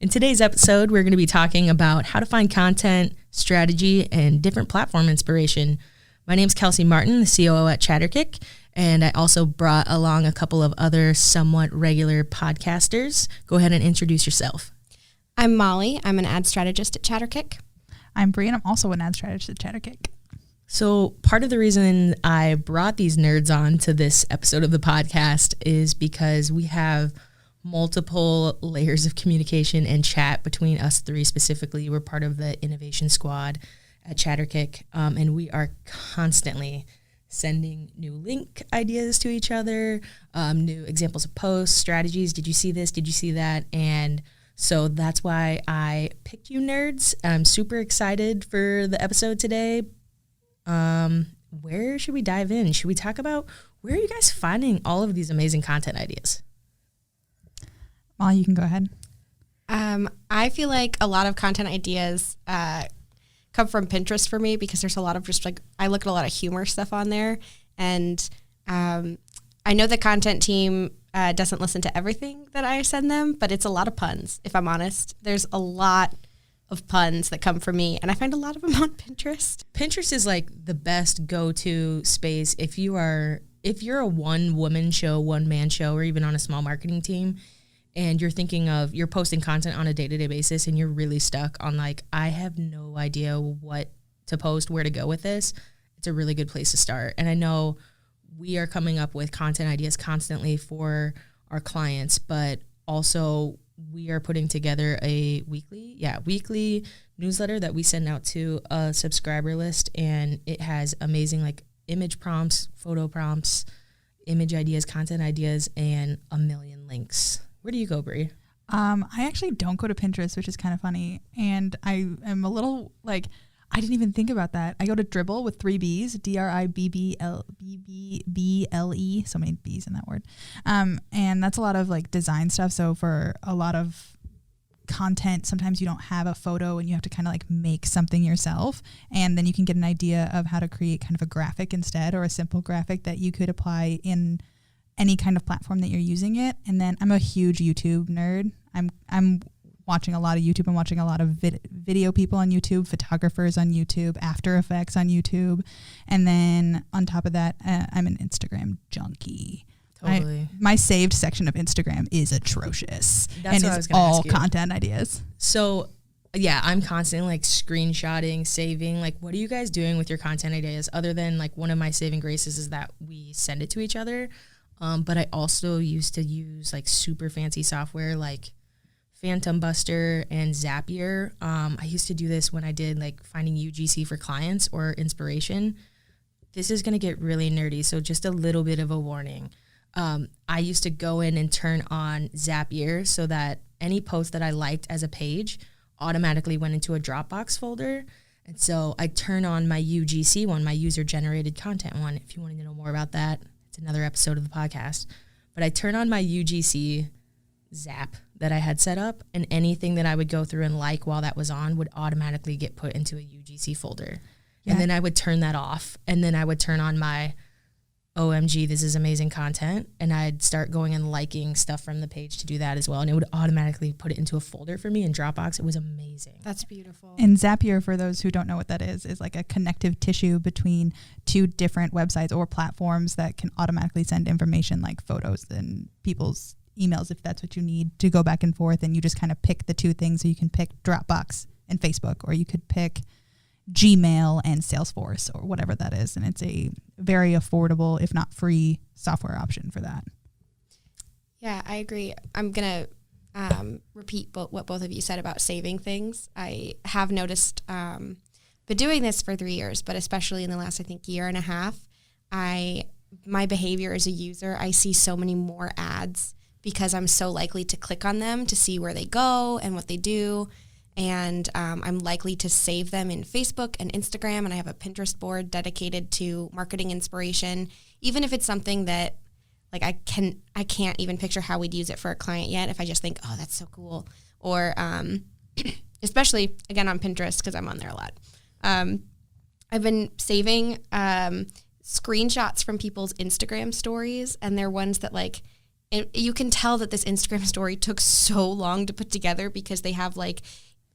In today's episode, we're going to be talking about how to find content, strategy, and different platform inspiration. My name's Kelsey Martin, the COO at Chatterkick, and I also brought along a couple of other somewhat regular podcasters. Go ahead and introduce yourself. I'm Molly. I'm an ad strategist at Chatterkick. I'm Bree, and I'm also an ad strategist at Chatterkick. So part of the reason I brought these nerds on to this episode of the podcast is because we have multiple layers of communication and chat between us three specifically. We're part of the innovation squad at Chatterkick, and we are constantly sending new link ideas to each other, new examples of posts, strategies. Did you see this? Did you see that? And so that's why I picked you nerds. I'm super excited for the episode today. Where should we dive in? Should we talk about where are you guys finding all of these amazing content ideas? Molly, you can go ahead. I feel like a lot of content ideas come from Pinterest for me because there's a lot of just like, I look at a lot of humor stuff on there. And I know the content team doesn't listen to everything that I send them, but it's a lot of puns, if I'm honest. There's a lot of puns that come from me, and I find a lot of them on Pinterest. Pinterest is like the best go-to space if you're a one-woman show, one-man show, or even on a small marketing team, and you're posting content on a day-to-day basis and you're really stuck on like, I have no idea what to post, where to go with this. It's a really good place to start. And I know we are coming up with content ideas constantly for our clients, but also we are putting together a weekly newsletter that we send out to a subscriber list, and it has amazing like image prompts, photo prompts, image ideas, content ideas, and a million links. Where do you go, Brie? I actually don't go to Pinterest, which is kind of funny. And I am a little like, I didn't even think about that. I go to Dribbble with 3 B's, DRIBBLE, so many B's in that word. And that's a lot of like design stuff. So for a lot of content, sometimes you don't have a photo and you have to kind of like make something yourself. And then you can get an idea of how to create kind of a graphic instead, or a simple graphic that you could apply in any kind of platform that you're using it. And then I'm a huge YouTube nerd. I'm watching a lot of YouTube. I'm watching a lot of video people on YouTube, photographers on YouTube, After Effects on YouTube. And then on top of that, I'm an Instagram junkie. Totally. My saved section of Instagram is atrocious. That's and what I was it's gonna all ask you. content ideas. So yeah, I'm constantly like screenshotting, saving. Like, what are you guys doing with your content ideas? Other than like one of my saving graces is that we send it to each other. But I also used to use like super fancy software like Phantom Buster and Zapier. I used to do this when I did like finding UGC for clients or inspiration. This is going to get really nerdy, so just a little bit of a warning. I used to go in and turn on Zapier so that any post that I liked as a page automatically went into a Dropbox folder. And so I turn on my UGC one, my user-generated content one. If you wanted to know more about that, it's another episode of the podcast. But I turn on my UGC Zap that I had set up, and anything that I would go through and like while that was on would automatically get put into a UGC folder. Yeah. And then I would turn that off, and then I would turn on my OMG, this is amazing content, and I'd start going and liking stuff from the page to do that as well, and it would automatically put it into a folder for me in Dropbox. It was amazing. That's beautiful. And Zapier, for those who don't know what that is like a connective tissue between 2 different websites or platforms that can automatically send information like photos and people's emails if that's what you need to go back and forth, and you just kind of pick the 2 things. So you can pick Dropbox and Facebook, or you could pick Gmail and Salesforce, or whatever that is, and it's a very affordable, if not free, software option for that. Yeah, I agree. I'm gonna repeat what both of you said about saving things. I have noticed, been doing this for 3 years, but especially in the last, I think, year and a half, my behavior as a user, I see so many more ads because I'm so likely to click on them to see where they go and what they do. And I'm likely to save them in Facebook and Instagram, and I have a Pinterest board dedicated to marketing inspiration, even if it's something that like I can't even picture how we'd use it for a client yet. If I just think, oh, that's so cool, or especially again on Pinterest because I'm on there a lot. I've been saving screenshots from people's Instagram stories, and they're ones that like And you can tell that this Instagram story took so long to put together because they have like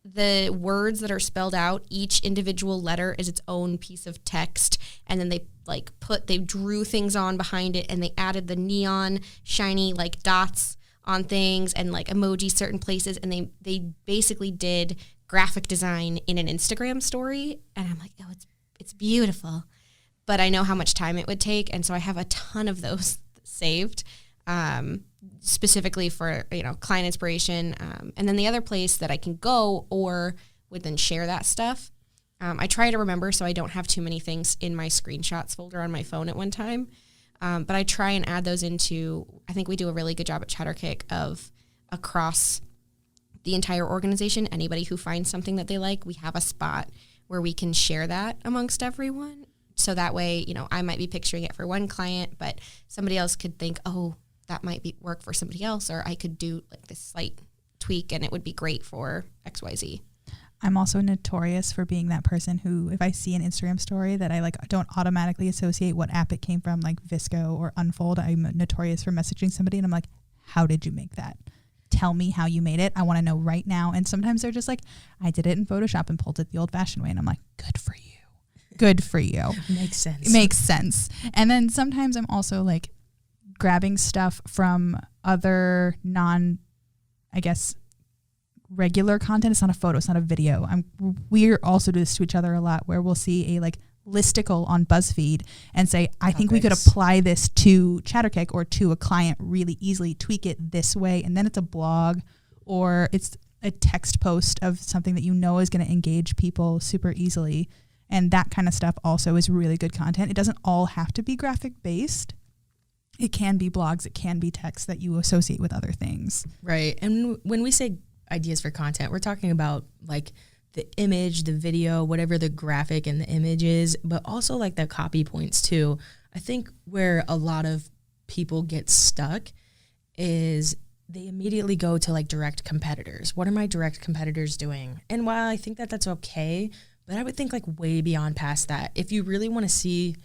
the words that are spelled out, each individual letter is its own piece of text. And then they drew things on behind it, and they added the neon shiny like dots on things and like emoji certain places. And they basically did graphic design in an Instagram story. And I'm like, oh, it's beautiful. But I know how much time it would take. And so I have a ton of those saved. Specifically for, client inspiration. And then the other place that I can go or would then share that stuff. I try to remember so I don't have too many things in my screenshots folder on my phone at one time. But I try and add those into, I think we do a really good job at Chatterkick of across the entire organization, anybody who finds something that they like, we have a spot where we can share that amongst everyone. So that way, I might be picturing it for one client, but somebody else could think, oh, that might work for somebody else, or I could do like this slight tweak and it would be great for XYZ. I'm also notorious for being that person who, if I see an Instagram story that I don't automatically associate what app it came from, like VSCO or Unfold, I'm notorious for messaging somebody and I'm like, how did you make that? Tell me how you made it. I want to know right now. And sometimes they're just like, I did it in Photoshop and pulled it the old fashioned way. And I'm like, good for you. Good for you. Makes sense. It makes sense. And then sometimes I'm also like grabbing stuff from other regular content. It's not a photo. It's not a video. We're also do this to each other a lot where we'll see a listicle on BuzzFeed and say, I think we could apply this to Chatterkick or to a client really easily, tweak it this way. And then it's a blog or it's a text post of something that is going to engage people super easily. And that kind of stuff also is really good content. It doesn't all have to be graphic based. It can be blogs. It can be text that you associate with other things. Right. And when we say ideas for content, we're talking about like the image, the video, whatever the graphic and the image is, but also like the copy points too. I think where a lot of people get stuck is they immediately go to like direct competitors. What are my direct competitors doing? And while I think that that's okay, but I would think like way beyond past that. If you really want to see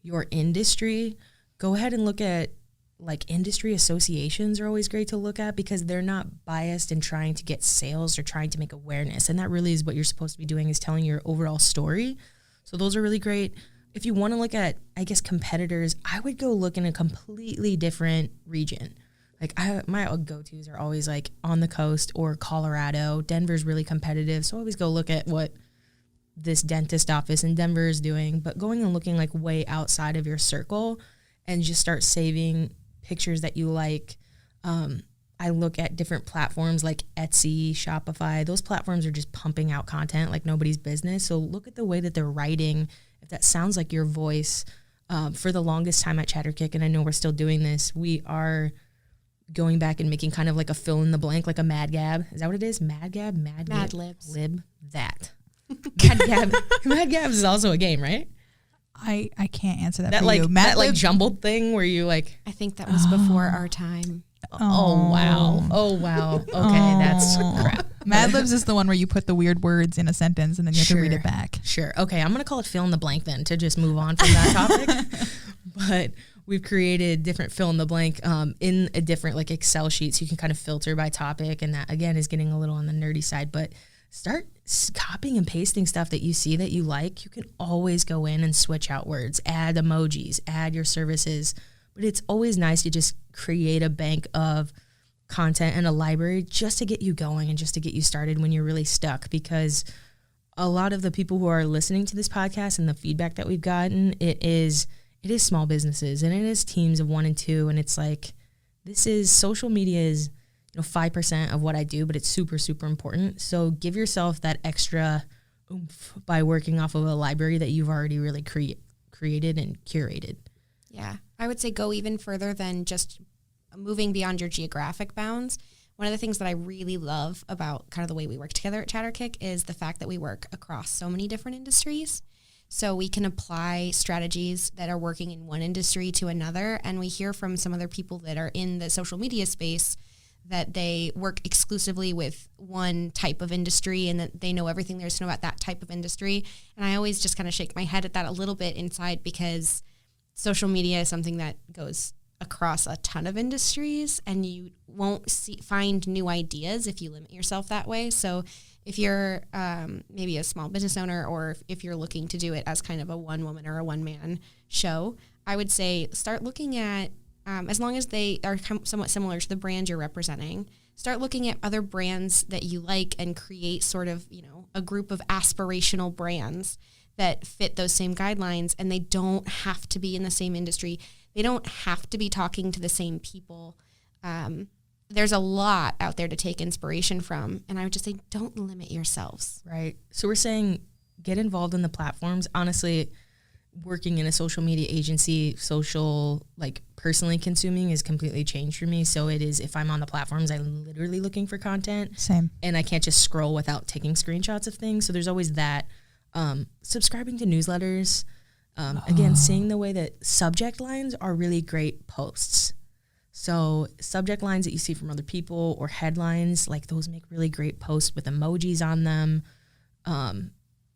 your industry, go ahead and look at like industry associations are always great to look at because they're not biased in trying to get sales or trying to make awareness. And that really is what you're supposed to be doing, is telling your overall story. So those are really great. If you want to look at, I guess, competitors, I would go look in a completely different region. Like my go-tos are always like on the coast or Colorado. Denver's really competitive. So I always go look at what this dentist office in Denver is doing, but going and looking like way outside of your circle and just start saving pictures that you like. I look at different platforms like Etsy, Shopify. Those platforms are just pumping out content like nobody's business. So look at the way that they're writing. If that sounds like your voice, for the longest time at Chatterkick, and I know we're still doing this, we are going back and making kind of like a fill in the blank, like a Mad Gab. Is that what it is? Mad Gab? Mad Libs. Lib. That. Mad Gab is also a game, right? I can't answer that for you. That like jumbled thing where you like. I think that was before our time. Oh wow. Okay, that's crap. Mad Libs is the one where you put the weird words in a sentence and then you have to read it back. Sure. Okay, I'm gonna call it fill in the blank then to just move on from that topic. But we've created different fill in the blank in a different like Excel sheets. You can kind of filter by topic, and that again is getting a little on the nerdy side. But start copying and pasting stuff that you see that you like. You can always go in and switch out words, add emojis, add your services. But it's always nice to just create a bank of content and a library just to get you going and just to get you started when you're really stuck. Because a lot of the people who are listening to this podcast and the feedback that we've gotten, it is small businesses and it is teams of 1 and 2. And it's like, social media is 5% of what I do, but it's super, super important. So give yourself that extra oomph by working off of a library that you've already really created and curated. Yeah, I would say go even further than just moving beyond your geographic bounds. One of the things that I really love about kind of the way we work together at Chatterkick is the fact that we work across so many different industries. So we can apply strategies that are working in one industry to another. And we hear from some other people that are in the social media space that they work exclusively with one type of industry and that they know everything there is to know about that type of industry. And I always just kind of shake my head at that a little bit inside because social media is something that goes across a ton of industries, and you won't find new ideas if you limit yourself that way. So if you're maybe a small business owner, or if you're looking to do it as kind of a one woman or a one man show, I would say start looking at, as long as they are somewhat similar to the brand you're representing, start looking at other brands that you like and create sort of, a group of aspirational brands that fit those same guidelines, and they don't have to be in the same industry. They don't have to be talking to the same people. There's a lot out there to take inspiration from, and I would just say don't limit yourselves. Right. So we're saying get involved in the platforms. Honestly, working in a social media agency, personally consuming is completely changed for me. So it is, if I'm on the platforms, I'm literally looking for content. Same. And I can't just scroll without taking screenshots of things. So there's always that. Subscribing to newsletters. Again, seeing the way that subject lines are really great posts. So subject lines that you see from other people or headlines, like those make really great posts with emojis on them.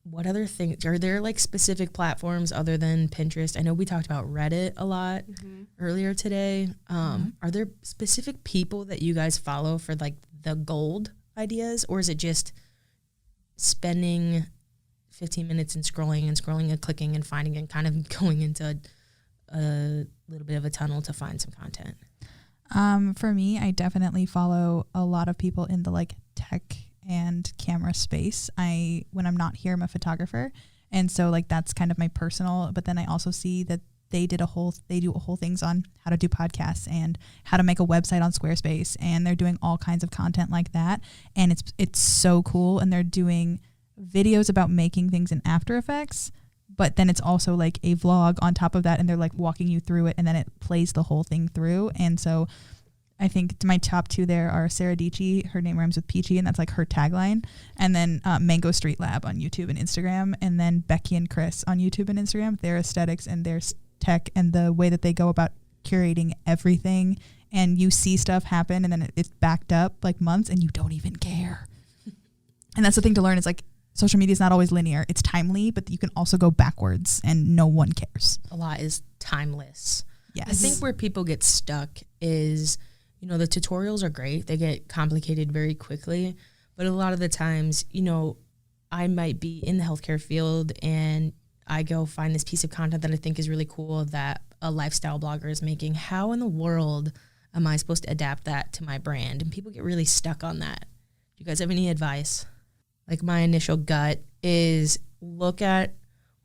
What other things? Are there like specific platforms other than Pinterest? I know we talked about Reddit a lot earlier today. Are there specific people that you guys follow for like the gold ideas, or is it just spending 15 minutes and scrolling and clicking and finding and kind of going into a little bit of a tunnel to find some content? For me, I definitely follow a lot of people in the like tech and camera space. When I'm not here, I'm a photographer. And so like that's kind of my personal, but then I also see that they do a whole things on how to do podcasts and how to make a website on Squarespace. And they're doing all kinds of content like that. And it's so cool. And they're doing videos about making things in After Effects, but then it's also like a vlog on top of that, and they're like walking you through it, and then it plays the whole thing through. And so I think my top two there are Sarah Dietschy, her name rhymes with Peachy, and that's like her tagline, and then Mango Street Lab on YouTube and Instagram, and then Becky and Chris on YouTube and Instagram, their aesthetics and their tech and the way that they go about curating everything. And you see stuff happen, and then it's backed up like months, and you don't even care. And that's the thing to learn, is like social media is not always linear. It's timely, but you can also go backwards, and no one cares. A lot is timeless. Yes. I think where people get stuck is, the tutorials are great. They get complicated very quickly. But a lot of the times, I might be in the healthcare field and I go find this piece of content that I think is really cool that a lifestyle blogger is making. How in the world am I supposed to adapt that to my brand? And people get really stuck on that. Do you guys have any advice? Like my initial gut is look at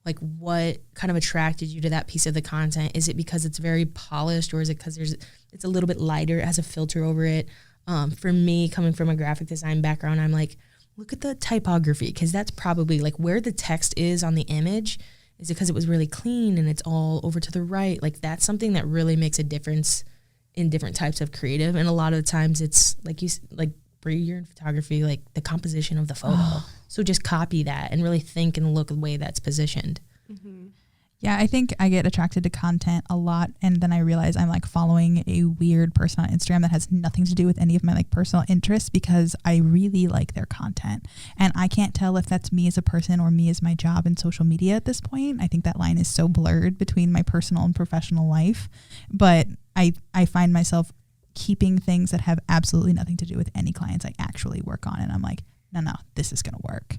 like what kind of attracted you to that piece of the content. Is it because it's very polished, or is it because it's a little bit lighter, it has a filter over it? For me, coming from a graphic design background, I'm like, look at the typography, because that's probably like where the text is on the image. Is it because it was really clean and it's all over to the right? Like that's something that really makes a difference in different types of creative. And a lot of the times it's like you're in photography, like the composition of the photo. So just copy that and really think and look at the way that's positioned. Mm-hmm. Yeah, I think I get attracted to content a lot, and then I realize I'm like following a weird person on Instagram that has nothing to do with any of my like personal interests, because I really like their content. And I can't tell if that's me as a person or me as my job in social media at this point. I think that line is so blurred between my personal and professional life. But I find myself keeping things that have absolutely nothing to do with any clients I actually work on. And I'm like, no, this is going to work.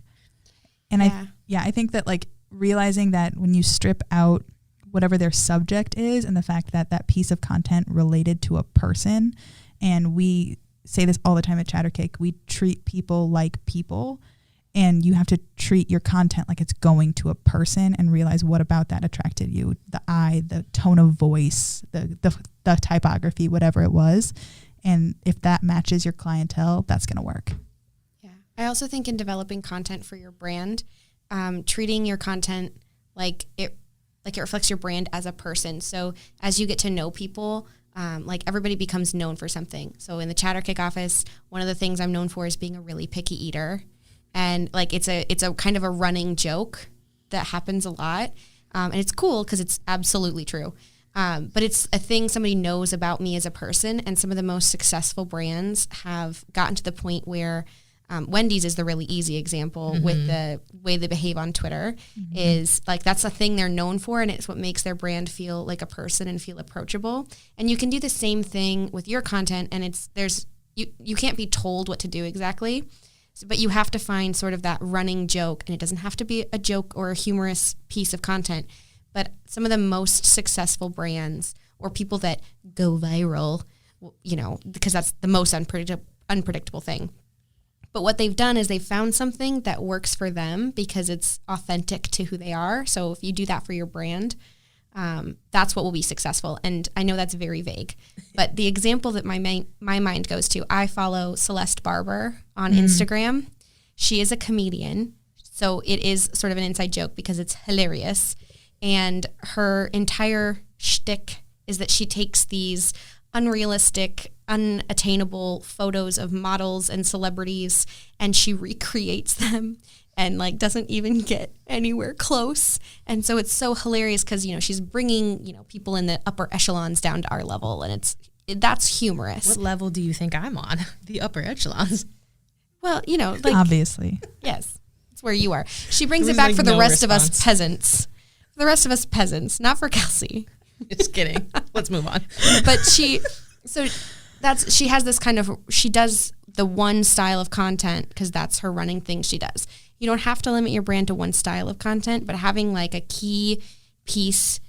And I think that like realizing that when you strip out whatever their subject is and the fact that that piece of content related to a person, and we say this all the time at Chattercake, we treat people like people, and you have to treat your content like it's going to a person and realize what about that attracted you, the eye, the tone of voice, the typography, whatever it was. And if that matches your clientele, that's going to work. Yeah. I also think in developing content for your brand, treating your content like it reflects your brand as a person. So as you get to know people, like everybody becomes known for something. So in the Chattercake office, one of the things I'm known for is being a really picky eater. And like it's a kind of a running joke that happens a lot. And it's cool because it's absolutely true. But it's a thing somebody knows about me as a person. And some of the most successful brands have gotten to the point where Wendy's is the really easy example with the way they behave on Twitter is like, that's a thing they're known for. And it's what makes their brand feel like a person and feel approachable. And you can do the same thing with your content. And you can't be told what to do exactly, but you have to find sort of that running joke. And it doesn't have to be a joke or a humorous piece of content, but some of the most successful brands or people that go viral, because that's the most unpredictable thing. But what they've done is they've found something that works for them because it's authentic to who they are. So if you do that for your brand, that's what will be successful. And I know that's very vague, but the example that my mind goes to, I follow Celeste Barber on Instagram. She is a comedian. So it is sort of an inside joke because it's hilarious. And her entire shtick is that she takes these unrealistic, unattainable photos of models and celebrities, and she recreates them and like doesn't even get anywhere close. And so it's so hilarious because, she's bringing, people in the upper echelons down to our level, and that's humorous. What level do you think I'm on? The upper echelons. Well, obviously. Yes, it's where you are. She brings it back for the rest of us peasants. For the rest of us peasants, not for Kelsey. Just kidding. Let's move on. But she has this kind of, she does the one style of content because that's her running thing she does. You don't have to limit your brand to one style of content, but having like a key piece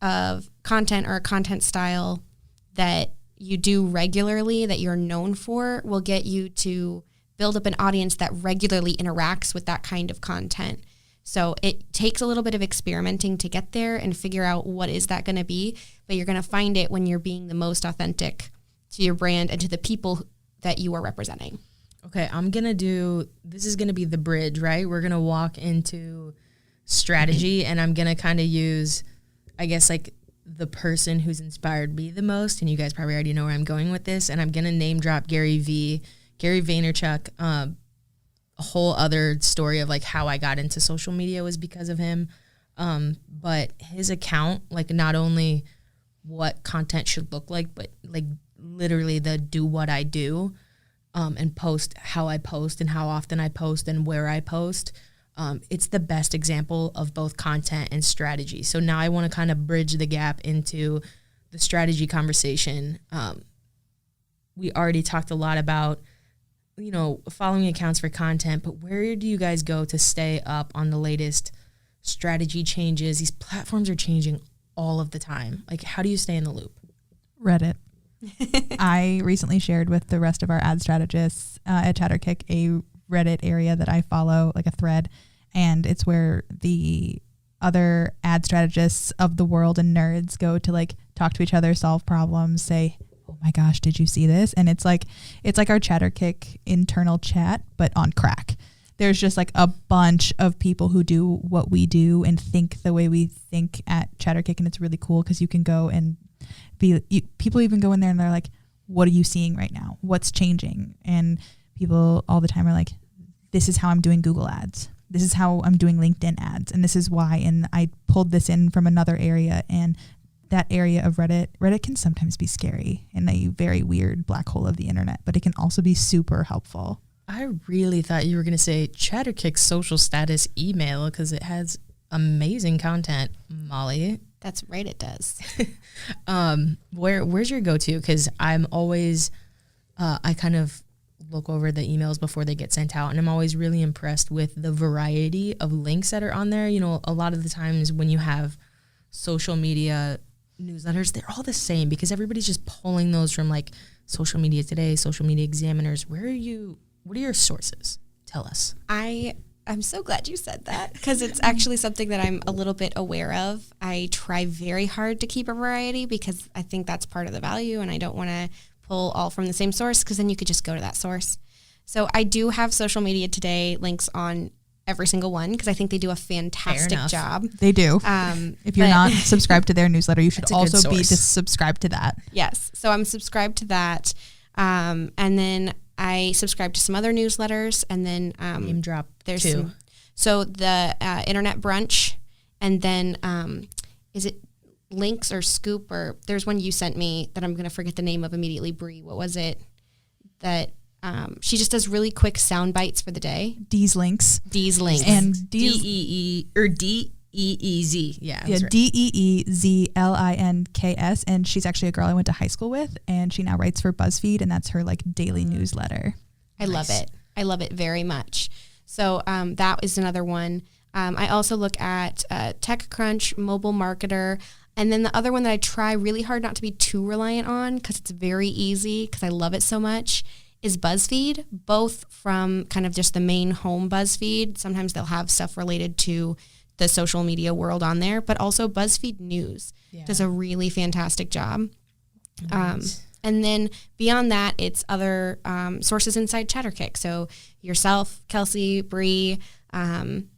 of content or a content style that you do regularly that you're known for will get you to build up an audience that regularly interacts with that kind of content. So it takes a little bit of experimenting to get there and figure out what is that going to be, but you're going to find it when you're being the most authentic to your brand and to the people that you are representing. Okay, this is going to be the bridge, right? We're going to walk into strategy, and I'm going to kind of use, I guess, like the person who's inspired me the most, and you guys probably already know where I'm going with this, and I'm going to name drop Gary Vaynerchuk. A whole other story of like how I got into social media was because of him. But his account, like not only what content should look like, but like literally the do what I do, and post how I post and how often I post and where I post. It's the best example of both content and strategy. So now I want to kind of bridge the gap into the strategy conversation. We already talked a lot about following accounts for content, but where do you guys go to stay up on the latest strategy changes? These platforms are changing all of the time. Like, how do you stay in the loop? Reddit. I recently shared with the rest of our ad strategists at Chatterkick a Reddit area that I follow, like a thread, and it's where the other ad strategists of the world and nerds go to like talk to each other, solve problems, say, oh my gosh, did you see this? And it's like our Chatterkick internal chat, but on crack. There's just like a bunch of people who do what we do and think the way we think at Chatterkick, and it's really cool because you can go and people even go in there and they're like, what are you seeing right now? What's changing? And people all the time are like, this is how I'm doing Google ads. This is how I'm doing LinkedIn ads. And this is why. And I pulled this in from another area, and that area of Reddit can sometimes be scary and a very weird black hole of the internet, but it can also be super helpful. I really thought you were going to say Chatterkick's social status email because it has amazing content, Molly. That's right, it does. Where's your go-to? Because I'm always, I kind of look over the emails before they get sent out, and I'm always really impressed with the variety of links that are on there. A lot of the times when you have social media newsletters, they're all the same because everybody's just pulling those from like Social Media Today, Social Media Examiners. What are your sources? Tell us. I'm so glad you said that because it's actually something that I'm a little bit aware of. I try very hard to keep a variety because I think that's part of the value, and I don't want to pull all from the same source because then you could just go to that source. So I do have Social Media Today links on every single one because I think they do a fantastic job. They do. If you're not subscribed to their newsletter, you should also be subscribed to that. Yes. So I'm subscribed to that. And then I subscribe to some other newsletters, and then name drop there's two. So the Internet Brunch, and then is it Links or Scoop, or there's one you sent me that I'm going to forget the name of immediately. Bree, what was it that She just does really quick sound bites for the day. D's Links. D's Links. And DEE or DEEZ. Yeah, Yeah, right. DEEZLINKS, and she's actually a girl I went to high school with, and she now writes for BuzzFeed, and that's her like daily newsletter. I love it. I love it very much. So that is another one. I also look at TechCrunch, Mobile Marketer, and then the other one that I try really hard not to be too reliant on because it's very easy because I love it so much is BuzzFeed, both from kind of just the main home BuzzFeed. Sometimes they'll have stuff related to the social media world on there, but also BuzzFeed News does a really fantastic job. Nice. And then beyond that, it's other sources inside ChatterKick. So yourself, Kelsey, Bree,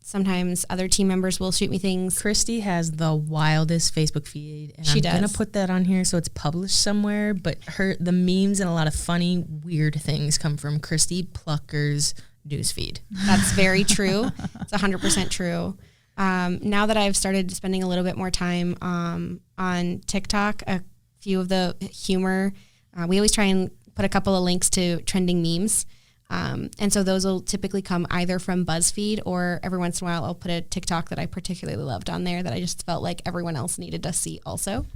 sometimes other team members will shoot me things. Christy has the wildest Facebook feed, and She I'm gonna does. put that on here so it's published somewhere. But the memes and a lot of funny, weird things come from Christy Plucker's newsfeed. That's very true. It's 100% true. Now that I've started spending a little bit more time on TikTok, a few of the humor, we always try and put a couple of links to trending memes. And so those will typically come either from BuzzFeed or every once in a while I'll put a TikTok that I particularly loved on there that I just felt like everyone else needed to see also.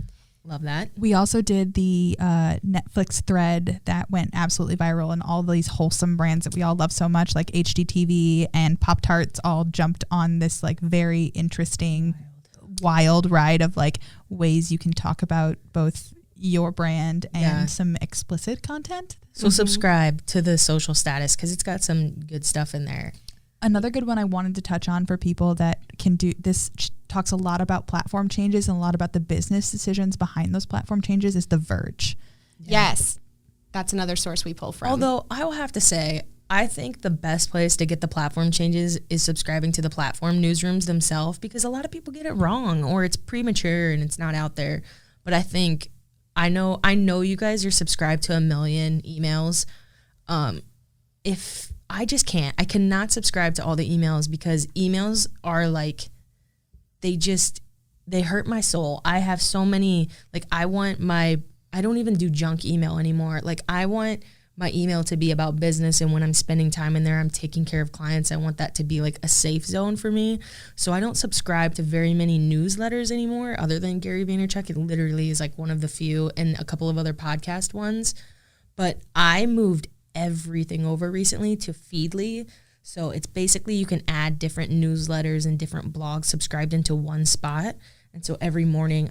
Love that. We also did the Netflix thread that went absolutely viral, and all these wholesome brands that we all love so much, like HGTV and Pop-Tarts, all jumped on this like very interesting, wild ride of like ways you can talk about both your brand and some explicit content. So subscribe to the Social Status because it's got some good stuff in there. Another good one I wanted to touch on for people that can do this, talks a lot about platform changes and a lot about the business decisions behind those platform changes, is The Verge. Yes. That's another source we pull from. Although I will have to say, I think the best place to get the platform changes is subscribing to the platform newsrooms themselves, because a lot of people get it wrong or it's premature and it's not out there. But I think I know you guys are subscribed to 1 million emails. If I just can't, I cannot subscribe to all the emails because emails are like, they hurt my soul. I have so many, like I don't even do junk email anymore. Like I want my email to be about business, and when I'm spending time in there, I'm taking care of clients. I want that to be like a safe zone for me. So I don't subscribe to very many newsletters anymore other than Gary Vaynerchuk. It literally is like one of the few, and a couple of other podcast ones. But I moved everything over recently to Feedly. So it's basically you can add different newsletters and different blogs subscribed into one spot. And so every morning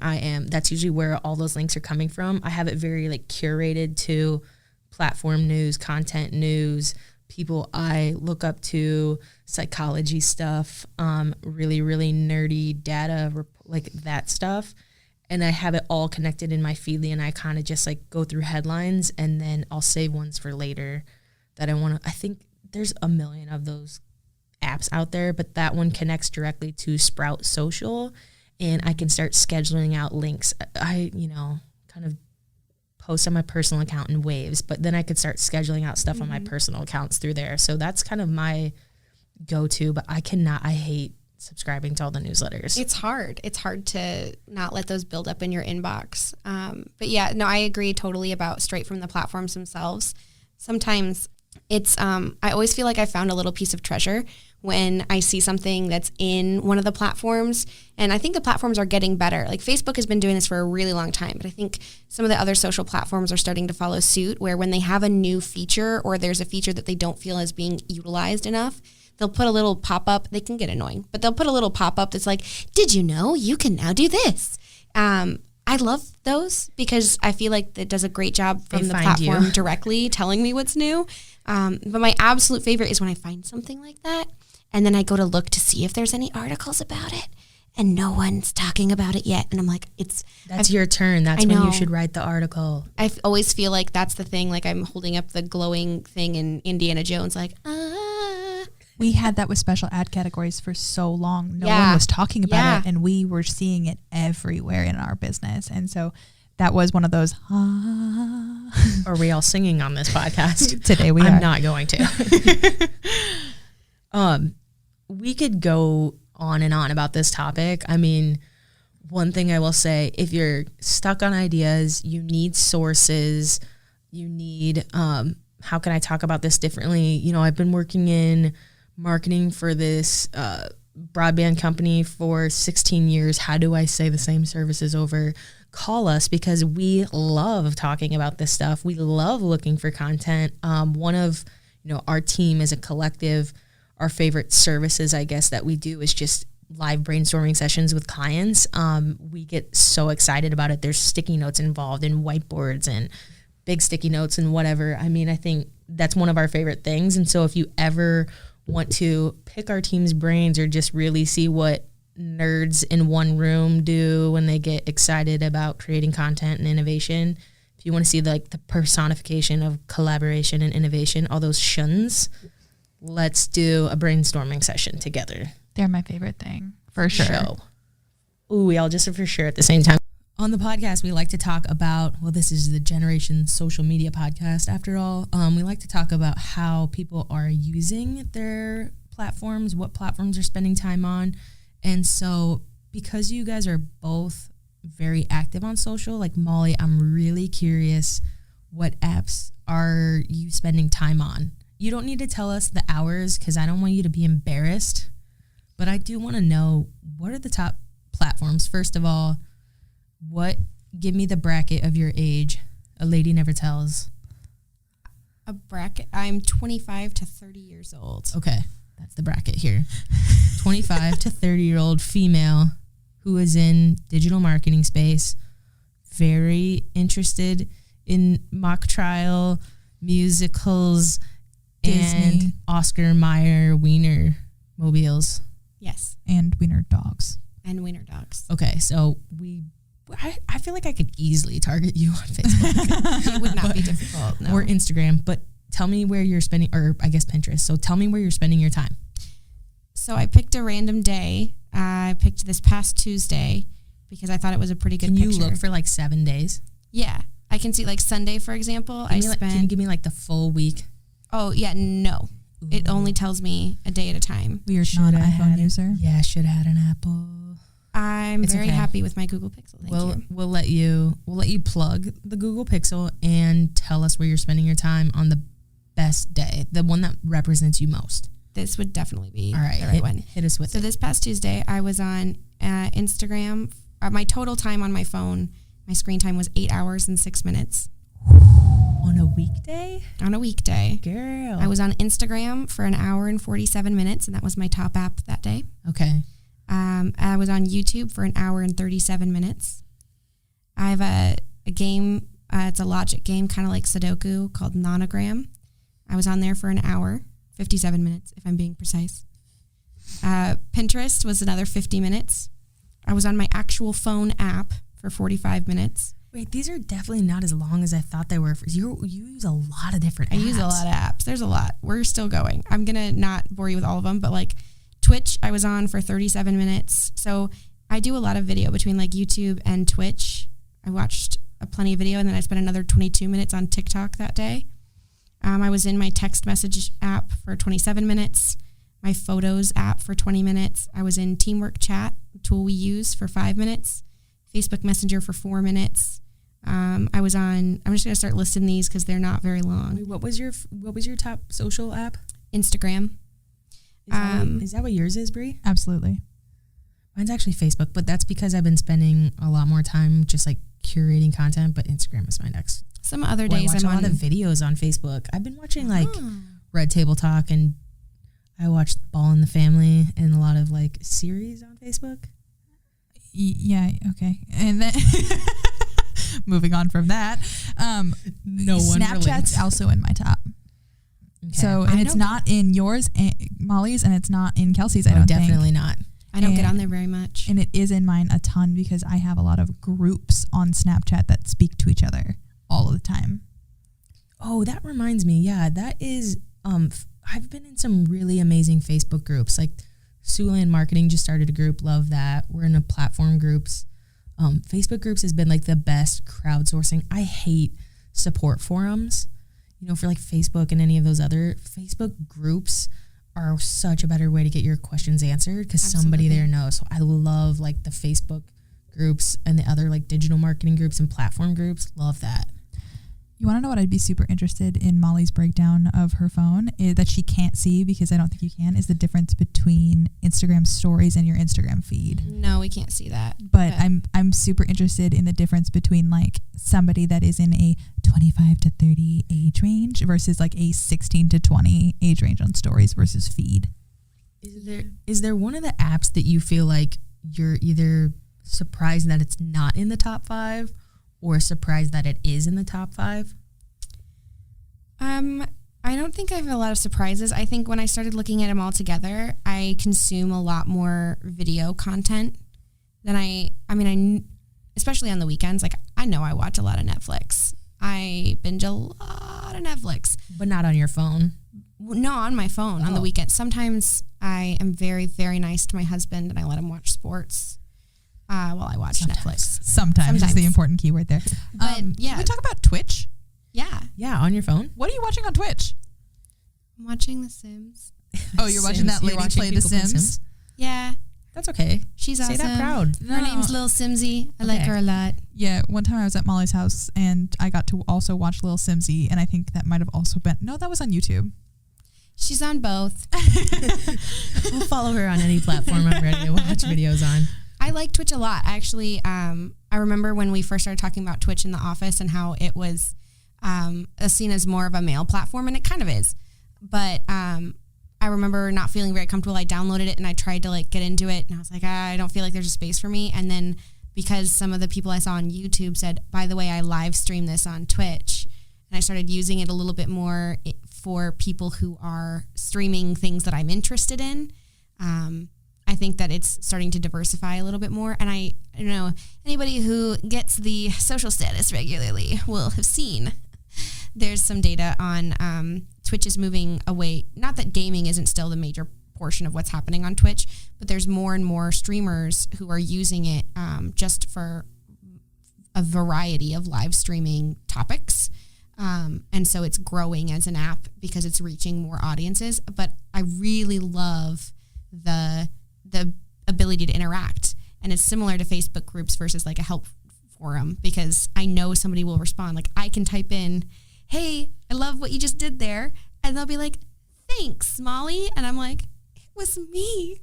that's usually where all those links are coming from. I have it very like curated to platform news, content news, people I look up to, psychology stuff, really, really nerdy data, like that stuff. And I have it all connected in my Feedly, and I kind of just like go through headlines, and then I'll save ones for later that I want to. I think there's 1 million of those apps out there, but that one connects directly to Sprout Social, and I can start scheduling out links. I kind of post on my personal account in waves, but then I could start scheduling out stuff on my personal accounts through there. So that's kind of my go-to, but I hate subscribing to all the newsletters. It's hard. It's hard to not let those build up in your inbox. But yeah, no, I agree totally about straight from the platforms themselves. Sometimes it's, I always feel like I found a little piece of treasure when I see something that's in one of the platforms. And I think the platforms are getting better. Like Facebook has been doing this for a really long time, but I think some of the other social platforms are starting to follow suit, where when they have a new feature or there's a feature that they don't feel is being utilized enough, they'll put a little pop-up. They can get annoying, but they'll put a little pop-up that's like, did you know you can now do this? I love those because I feel like it does a great job from the platform directly telling me what's new. But my absolute favorite is when I find something like that, and then I go to look to see if there's any articles about it, and no one's talking about it yet. And I'm like, that's your turn. That's when you should write the article. I always feel like that's the thing. Like I'm holding up the glowing thing in Indiana Jones, like, We had that with special ad categories for so long. No one was talking about it, and we were seeing it everywhere in our business. And so that was one of those, Are we all singing on this podcast? Today we are. I'm not going to. We could go on and on about this topic. I mean, one thing I will say, if you're stuck on ideas, you need sources, you need how can I talk about this differently? You know, I've been working in marketing for this broadband company for 16 years. How do I say the same services over? Call us, because we love talking about this stuff. We love looking for content. One of, you know, our team as a collective, our favorite services, I guess, that we do is just live brainstorming sessions with clients. We get so excited about it. There's sticky notes involved and whiteboards and big sticky notes and whatever. I mean, I think that's one of our favorite things. And so if you ever want to pick our team's brains or just really see what nerds in one room do when they get excited about creating content and innovation, if you want to see the personification of collaboration and innovation, all those shuns, let's do a brainstorming session together. They're my favorite thing, for sure. Ooh, we all just are for sure at the same time. On the podcast, we like to talk about, well, this is the Generation Social Media podcast, after all. We like to talk about how people are using their platforms, what platforms they're spending time on. And so because you guys are both very active on social, like Molly, I'm really curious, what apps are you spending time on? You don't need to tell us the hours because I don't want you to be embarrassed, but I do want to know, what are the top platforms? First of all, give me the bracket of your age. A lady never tells. A bracket? I'm 25 to 30 years old. Okay, that's the bracket here. 25 to 30-year-old female who is in digital marketing space, very interested in mock trial, musicals, Disney, and Oscar Mayer Wiener mobiles. Yes. and wiener dogs. And wiener dogs. Okay, so I feel like I could easily target you on Facebook. It would not be difficult. No. Or Instagram, but tell me where you're spending, or I guess Pinterest. So tell me where you're spending your time. So I picked a random day. I picked this past Tuesday because I thought it was a pretty good Can picture. you look for like 7 days? Yeah. I can see like Sunday, for example. Can you give me like the full week? Oh, yeah, no. Ooh. It only tells me a day at a time. Weird Shoulda non-iPhone had it. user. Yeah, I should have had an Apple. I'm It's very okay. happy with my Google Pixel. Thank you. We'll let you plug the Google Pixel and tell us where you're spending your time on the best day, the one that represents you most. This would definitely be All right, the right one. hit us with So it. this past Tuesday, I was on Instagram. My total time on my phone, my screen time was 8 hours and 6 minutes. On a weekday? On a weekday. Girl. I was on Instagram for an hour and 47 minutes, and that was my top app that day. Okay. I was on YouTube for an hour and 37 minutes. I have a game, it's a logic game, kind of like Sudoku, called Nonogram. I was on there for an hour, 57 minutes, if I'm being precise. Pinterest was another 50 minutes. I was on my actual phone app for 45 minutes. Wait, these are definitely not as long as I thought they were. You use a lot of different apps. I use a lot of apps. There's a lot. We're still going. I'm going to not bore you with all of them, but like Twitch, I was on for 37 minutes. So I do a lot of video between like YouTube and Twitch. I watched plenty of video, and then I spent another 22 minutes on TikTok that day. I was in my text message app for 27 minutes, my photos app for 20 minutes. I was in Teamwork Chat, a tool we use, for 5 minutes, Facebook Messenger for 4 minutes. I was on, I'm just going to start listing these because they're not very long. Wait, what was your top social app? Instagram. Is that what yours is, Brie? Absolutely. Mine's actually Facebook, but that's because I've been spending a lot more time just like curating content, but Instagram is my next. Some other Well, I days watch I'm a lot on of videos on Facebook. I've been watching like Red Table Talk, and I watched Ball in the Family and a lot of like series on Facebook. Yeah. Okay. And then moving on from that, No one Snapchat's relates. also in my top. Okay. So, and I it's don't- not in yours, Molly's, and it's not in Kelsey's. I Oh, don't definitely not. I don't get and- on there very much. And it is in mine a ton because I have a lot of groups on Snapchat that speak to each other all of the time. Oh, that reminds me. Yeah, that is. I've been in some really amazing Facebook groups. Like Siouxland Marketing just started a group. Love that. We're in a platform groups. Facebook groups has been like the best crowdsourcing. I hate support forums. You know, for like Facebook and any of those other Facebook groups are such a better way to get your questions answered because somebody Absolutely. there knows. So I love like the Facebook groups and the other like digital marketing groups and platform groups. Love that. You want to know what I'd be super interested in Molly's breakdown of her phone that she can't see, because I don't think you can, is the difference between Instagram stories and your Instagram feed. No, we can't see that. But I'm super interested in the difference between like somebody that is in a 25 to 30 age range versus like a 16 to 20 age range on stories versus feed. Is there one of the apps that you feel like you're either surprised that it's not in the top 5 or surprised that it is in the top 5? I don't think I have a lot of surprises. I think when I started looking at them all together, I consume a lot more video content than I especially on the weekends. Like, I know I watch a lot of Netflix. I binge a lot of Netflix. But not on your phone. No, on my phone on the weekend. Sometimes I am very, very nice to my husband and I let him watch sports while I watch Netflix. Sometimes is the important keyword there. But yeah. Can we talk about Twitch? Yeah. Yeah, on your phone. What are you watching on Twitch? I'm watching The Sims. Oh, you're watching that lady play The Sims? Yeah. That's okay. She's awesome. Say that proud. Her name's Lil Simsy. I like her a lot. Yeah, one time I was at Molly's house and I got to also watch Lil Simsy, and I think that might have also been, no, that was on YouTube. She's on both. We'll follow her on any platform I'm ready to watch videos on. I like Twitch a lot. Actually, I remember when we first started talking about Twitch in the office and how it was seen as more of a male platform, and it kind of is. But I remember not feeling very comfortable. I downloaded it and I tried to like get into it, and I was like, I don't feel like there's a space for me. And then because some of the people I saw on YouTube said, by the way, I live stream this on Twitch, and I started using it a little bit more for people who are streaming things that I'm interested in. I think that it's starting to diversify a little bit more. And I don't know, anybody who gets the social status regularly will have seen there's some data on Twitch is moving away. Not that gaming isn't still the major portion of what's happening on Twitch, but there's more and more streamers who are using it just for a variety of live streaming topics. And so it's growing as an app because it's reaching more audiences. But I really love the ability to interact. And it's similar to Facebook groups versus like a help forum, because I know somebody will respond. Like, I can type in, hey, I love what you just did there. And they'll be like, thanks, Molly. And I'm like, it was me.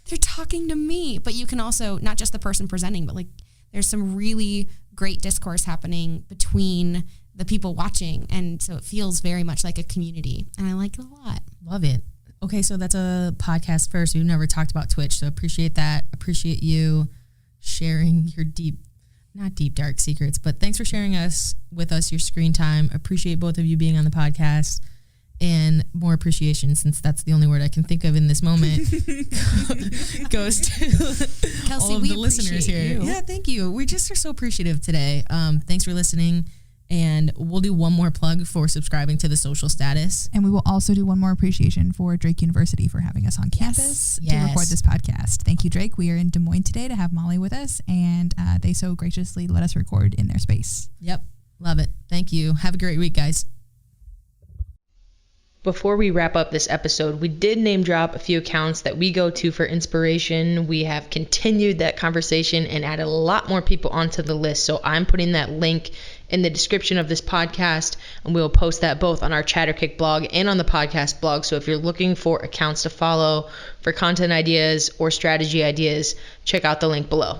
They're talking to me. But you can also, not just the person presenting, but like there's some really great discourse happening between the people watching. And so it feels very much like a community. And I like it a lot. Love it. Okay, so that's a podcast first. We've never talked about Twitch, so appreciate that. Appreciate you sharing your not deep, dark secrets, but thanks for sharing with us your screen time. Appreciate both of you being on the podcast, and more appreciation, since that's the only word I can think of in this moment, goes to Kelsey, all of the listeners here. you. Yeah, thank you. We just are so appreciative today. Thanks for listening. And we'll do one more plug for subscribing to The Social Status. And we will also do one more appreciation for Drake University for having us on campus to record this podcast. Thank you, Drake. We are in Des Moines today to have Molly with us, and they so graciously let us record in their space. Yep. Love it. Thank you. Have a great week, guys. Before we wrap up this episode, we did name drop a few accounts that we go to for inspiration. We have continued that conversation and added a lot more people onto the list. So I'm putting that link in the description of this podcast, and we'll post that both on our Chatterkick blog and on the podcast blog. So if you're looking for accounts to follow for content ideas or strategy ideas, check out the link below.